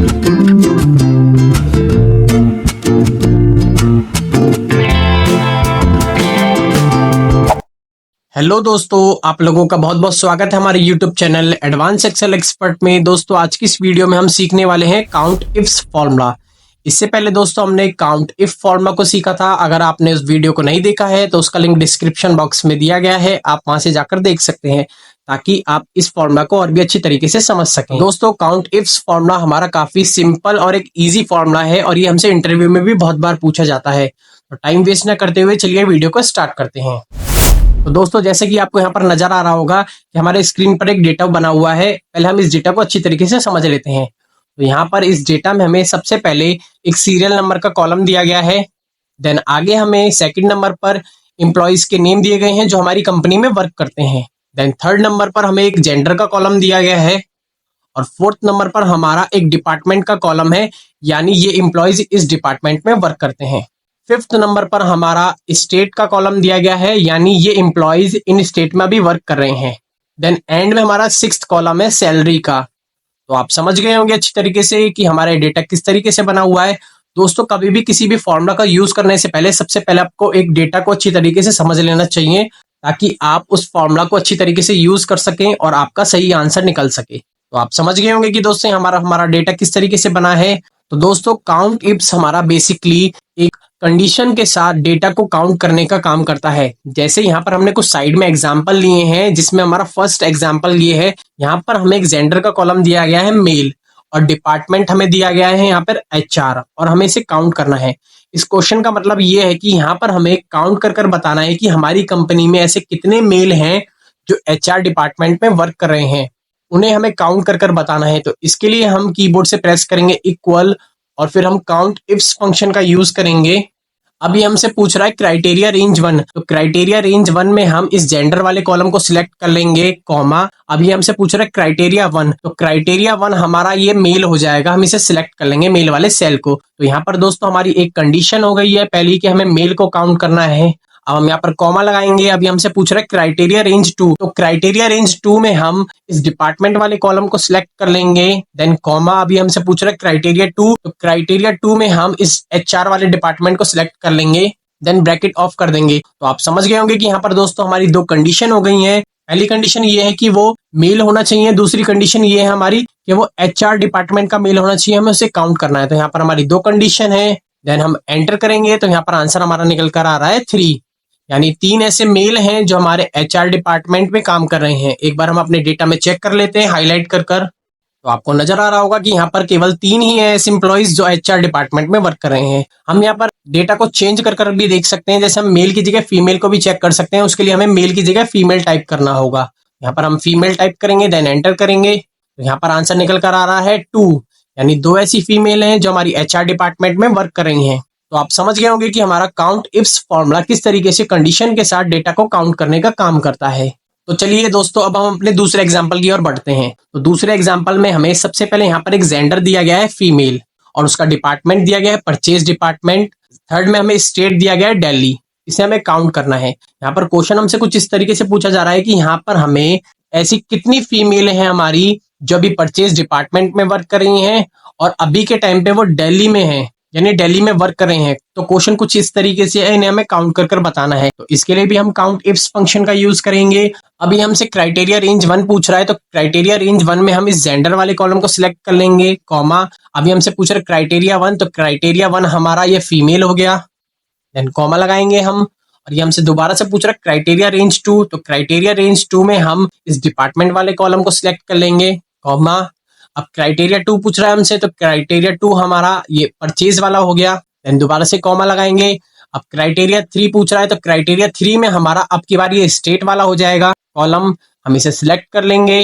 Hello दोस्तों, आप लोगों का बहुत बहुत स्वागत है हमारे YouTube channel advance Excel expert में। दोस्तों आज की इस वीडियो में हम सीखने वाले हैं काउंट इफ्स फॉर्मूला। इससे पहले दोस्तों हमने काउंट इफ फॉर्मूला को सीखा था। अगर आपने उस वीडियो को नहीं देखा है तो उसका लिंक डिस्क्रिप्शन बॉक्स में दिया गया है, आप वहां से जाकर देख सकते हैं ताकि आप इस फॉर्मूला को और भी अच्छी तरीके से समझ सकें। दोस्तों काउंट इफ्स फॉर्मूला हमारा काफी सिंपल और एक ईजी फॉर्मूला है और ये हमसे इंटरव्यू में भी बहुत बार पूछा जाता है। तो टाइम वेस्ट न करते हुए चलिए वीडियो को स्टार्ट करते हैं। तो दोस्तों जैसे कि आपको यहाँ पर नजर आ रहा होगा कि हमारे स्क्रीन पर एक डेटा बना हुआ है। पहले हम इस डेटा को अच्छी तरीके से समझ लेते हैं। तो यहाँ पर इस डेटा में हमें सबसे पहले एक सीरियल नंबर का कॉलम दिया गया है। देन आगे हमें सेकंड नंबर पर एम्प्लॉइज के नेम दिए गए हैं जो हमारी कंपनी में वर्क करते हैं। देन थर्ड नंबर पर हमें एक जेंडर का कॉलम दिया गया है और फोर्थ नंबर पर हमारा एक डिपार्टमेंट का कॉलम है, यानी ये एम्प्लॉइज इस डिपार्टमेंट में वर्क करते हैं। फिफ्थ नंबर पर हमारा स्टेट का कॉलम दिया गया है, यानी ये एम्प्लॉइज इन स्टेट में भी वर्क कर रहे हैं। देन एंड में हमारा सिक्स्थ कॉलम है सैलरी का। तो आप समझ गए होंगे अच्छी तरीके से कि हमारा डेटा किस तरीके से बना हुआ है। दोस्तों कभी भी किसी भी फॉर्मूला का यूज करने से पहले सबसे पहले आपको एक डेटा को अच्छी तरीके से समझ लेना चाहिए ताकि आप उस फॉर्मूला को अच्छी तरीके से यूज कर सकें और आपका सही आंसर निकल सके। तो आप समझ गए होंगे कि दोस्तों हमारा डेटा किस तरीके से बना है। तो दोस्तों काउंट इफ्स हमारा बेसिकली एक कंडीशन के साथ डेटा को काउंट करने का काम करता है। जैसे यहाँ पर हमने कुछ साइड में एग्जांपल लिए हैं, जिसमें हमारा फर्स्ट एग्जांपल ये है। यहाँ पर हमें एक जेंडर का कॉलम दिया गया है मेल और डिपार्टमेंट हमें दिया गया है यहाँ पर एचआर और हमें इसे काउंट करना है। इस क्वेश्चन का मतलब ये है कि यहाँ पर हमें काउंट कर बताना है कि हमारी कंपनी में ऐसे कितने मेल हैं जो एचआर डिपार्टमेंट में वर्क कर रहे हैं, उन्हें हमें काउंट कर बताना है। तो इसके लिए हम कीबोर्ड से प्रेस करेंगे इक्वल और फिर हम काउंट इफ्स फंक्शन का यूज करेंगे। अभी हमसे पूछ रहा है क्राइटेरिया रेंज 1, तो क्राइटेरिया रेंज 1 में हम इस जेंडर वाले कॉलम को सिलेक्ट कर लेंगे कॉमा। अभी हमसे पूछ रहा है क्राइटेरिया 1, तो क्राइटेरिया 1 हमारा ये मेल हो जाएगा, हम इसे सिलेक्ट कर लेंगे मेल वाले सेल को। तो यहाँ पर दोस्तों हमारी एक कंडीशन हो गई है पहली कि हमें मेल को काउंट करना है। अब हम यहाँ पर कॉमा लगाएंगे। अभी हमसे पूछ रहा है क्राइटेरिया रेंज 2, तो क्राइटेरिया रेंज 2 में हम इस डिपार्टमेंट वाले कॉलम को सिलेक्ट कर लेंगे। Then comma. अभी हमसे पूछ रहा है क्राइटेरिया 2, तो क्राइटेरिया 2 में हम इस एचआर वाले डिपार्टमेंट को सिलेक्ट कर लेंगे। देन ब्रैकेट ऑफ कर देंगे। तो आप समझ गए होंगे कि यहाँ पर दोस्तों हमारी दो कंडीशन हो गई हैं। पहली कंडीशन ये है कि वो मेल होना चाहिए, दूसरी कंडीशन ये है हमारी कि वो एचआर डिपार्टमेंट का मेल होना चाहिए, हमें उसे काउंट करना है। तो यहाँ पर हमारी दो कंडीशन है। देन हम एंटर करेंगे तो यहाँ पर आंसर हमारा निकल कर आ रहा है 3, यानी 3 ऐसे मेल हैं जो हमारे एचआर डिपार्टमेंट में काम कर रहे हैं। एक बार हम अपने डेटा में चेक कर लेते हैं हाईलाइट कर। तो आपको नजर आ रहा होगा कि यहाँ पर केवल 3 ही है ऐसे एम्प्लॉइज जो एचआर डिपार्टमेंट में वर्क कर रहे हैं। हम यहाँ पर डेटा को चेंज कर भी देख सकते हैं। जैसे हम मेल की जगह फीमेल को भी चेक कर सकते हैं, उसके लिए हमें मेल की जगह फीमेल टाइप करना होगा। यहाँ पर हम फीमेल टाइप करेंगे, देन एंटर करेंगे तो यहाँ पर आंसर निकल कर आ रहा है 2, यानी 2 ऐसी फीमेल हैं जो हमारी एचआर डिपार्टमेंट में वर्क कर रही हैं। तो आप समझ गए होंगे कि हमारा काउंट इफ्स फॉर्मूला किस तरीके से कंडीशन के साथ डेटा को काउंट करने का काम करता है। तो चलिए दोस्तों अब हम अपने दूसरे एग्जांपल की ओर बढ़ते हैं। तो दूसरे एग्जांपल में हमें सबसे पहले यहाँ पर एक जेंडर दिया गया है फीमेल और उसका डिपार्टमेंट दिया गया है परचेज डिपार्टमेंट। थर्ड में हमें स्टेट दिया गया है दिल्ली, इसे हमें काउंट करना है। यहाँ पर क्वेश्चन हमसे कुछ इस तरीके से पूछा जा रहा है कि यहाँ पर हमें ऐसी कितनी फीमेल हैं हमारी जो अभी परचेज डिपार्टमेंट में वर्क कर रही हैं और अभी के टाइम पे वो दिल्ली में है, यानी दिल्ली में वर्क कर रहे हैं। तो क्वेश्चन कुछ इस तरीके से है, इन्हें हमें काउंट कर बताना है। तो इसके लिए भी हम काउंट इफ्स फंक्शन का यूज करेंगे। अभी हमसे क्राइटेरिया रेंज 1 पूछ रहा है, तो क्राइटेरिया रेंज 1 में हम इस जेंडर वाले कॉलम को सिलेक्ट कर लेंगे कॉमा। अभी हमसे पूछ रहा है क्राइटेरिया 1, तो क्राइटेरिया 1 हमारा ये फीमेल हो गया, देन कॉमा लगाएंगे हम। और ये हमसे दोबारा से पूछ रहा है क्राइटेरिया रेंज 2, तो क्राइटेरिया रेंज 2 में हम इस डिपार्टमेंट वाले कॉलम को सिलेक्ट कर लेंगे कॉमा। अब क्राइटेरिया 2 पूछ रहा है हमसे, तो क्राइटेरिया 2 हमारा ये परचेज वाला हो गया, देन दोबारा से कॉमा लगाएंगे। अब क्राइटेरिया 3 पूछ रहा है, तो क्राइटेरिया 3 में हमारा अब की बार ये स्टेट वाला हो जाएगा कॉलम, हम इसे सिलेक्ट कर लेंगे,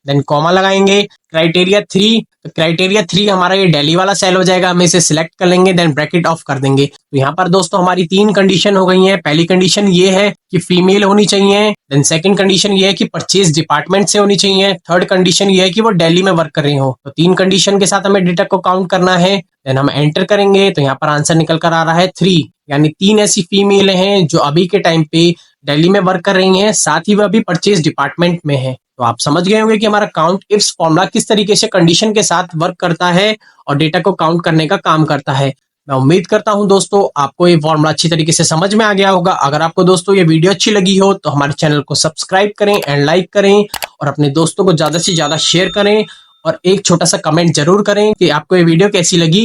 देन कॉमा लगाएंगे। क्राइटेरिया 3, तो क्राइटेरिया 3 हमारा ये दिल्ली वाला सेल हो जाएगा, हम इसे सिलेक्ट कर लेंगे, देन ब्रैकेट ऑफ कर देंगे। तो यहाँ पर दोस्तों हमारी 3 कंडीशन हो गई हैं। पहली कंडीशन ये है कि फीमेल होनी चाहिए, देन सेकंड कंडीशन ये है कि परचेज डिपार्टमेंट से होनी चाहिए, थर्ड कंडीशन ये है कि वो दिल्ली में वर्क कर रही हो। तो 3 कंडीशन के साथ हमें डेटा को काउंट करना है। देन हम एंटर करेंगे तो यहाँ पर आंसर निकल कर आ रहा है 3, यानी 3 ऐसी फीमेल हैं जो अभी के टाइम पे दिल्ली में वर्क कर रही हैं, साथ ही वह अभी परचेज डिपार्टमेंट में है। तो आप समझ गए होंगे कि हमारा काउंट इफ्स फॉर्मूला किस तरीके से कंडीशन के साथ वर्क करता है और डेटा को काउंट करने का काम करता है। मैं उम्मीद करता हूं दोस्तों आपको ये फॉर्मूला अच्छी तरीके से समझ में आ गया होगा। अगर आपको दोस्तों ये वीडियो अच्छी लगी हो तो हमारे चैनल को सब्सक्राइब करें एंड लाइक करें और अपने दोस्तों को ज्यादा से ज्यादा शेयर करें और एक छोटा सा कमेंट जरूर करें कि आपको ये वीडियो कैसी लगी।